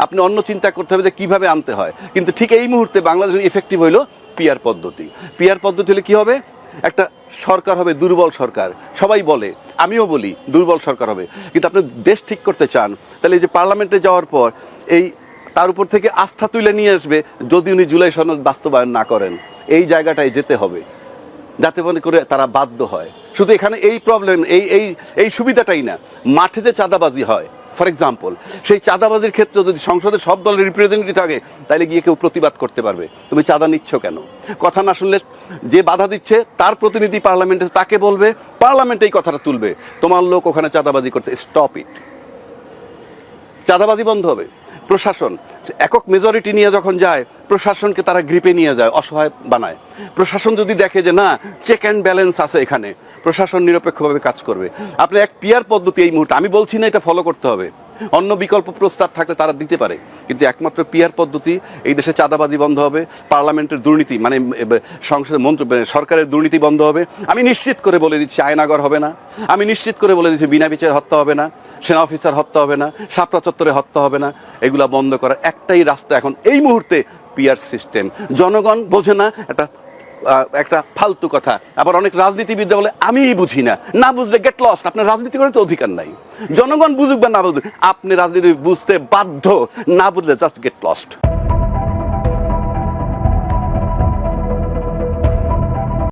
আপনি অন্য চিন্তা করতে হবে যে কীভাবে আনতে হয়। কিন্তু ঠিক এই মুহূর্তে বাংলাদেশের ইফেক্টিভ হইল পিআর পদ্ধতি। পিআর পদ্ধতি হলে কী হবে, একটা সরকার হবে দুর্বল সরকার, সবাই বলে, আমিও বলি দুর্বল সরকার হবে। কিন্তু আপনি দেশ ঠিক করতে চান, তাহলে এই যে পার্লামেন্টে যাওয়ার পর এই তার উপর থেকে আস্থা তুলে নিয়ে আসবে যদি উনি জুলাই সনদ বাস্তবায়ন না করেন। এই জায়গাটায় যেতে হবে যাতে মনে করে তারা বাধ্য হয়। শুধু এখানে এই প্রবলেম, এই এই এই সুবিধাটাই না, মাঠে যে চাঁদাবাজি হয় ফর এক্সাম্পল, সেই চাঁদাবাজির ক্ষেত্রে যদি সংসদে সব দলের রিপ্রেজেন্টেটিভ থাকে তাহলে গিয়ে কেউ প্রতিবাদ করতে পারবে, তুমি চাঁদা নিচ্ছ কেন। কথা না শুনলে যে বাধা দিচ্ছে তার প্রতিনিধি পার্লামেন্টে তাকে বলবে, পার্লামেন্টে এই কথাটা তুলবে, তোমার লোক ওখানে চাঁদাবাজি করছে, স্টপ ইট। চাঁদাবাজি বন্ধ হবে। প্রশাসন একক মেজরিটি নিয়ে যখন যায়, প্রশাসনকে তারা গ্রিপে নিয়ে যায়, অসহায় বানায়। প্রশাসন যদি দেখে যে না, চেক অ্যান্ড ব্যালেন্স আছে এখানে, প্রশাসন নিরপেক্ষভাবে কাজ করবে। আপনি এক পিআর পদ্ধতি এই মুহূর্তে, আমি বলছি না এটা ফলো করতে হবে, অন্য বিকল্প প্রস্তাব থাকলে তারা দিতে পারে, কিন্তু একমাত্র পিআর পদ্ধতি এই দেশে চাঁদাবাজি বন্ধ হবে, পার্লামেন্টের দুর্নীতি মানে সংসদের মন্ত্রী সরকারের দুর্নীতি বন্ধ হবে। আমি নিশ্চিত করে বলে দিচ্ছি আয়নাগর হবে না, আমি নিশ্চিত করে বলে দিচ্ছি বিনা বিচারে হত্যা হবে না, সেনা অফিসার হত্যা হবে না, শাপলা চত্বরে হত্যা হবে না। এগুলা বন্ধ করার একটাই রাস্তা এখন এই মুহূর্তে পিআর সিস্টেম। জনগণ বোঝে না, একটা ফালতু কথা। আবার অনেক রাজনীতিবিদরা বলে আমি বুঝি না, না বুঝলে গেট লস্ট। আপনার রাজনীতি করার তো অধিকার নাই, জনগণ বুঝুক বা না বুঝুক, আপনি রাজনীতি বুঝতে বাধ্য, না বুঝলে জাস্ট গেট লস্ট।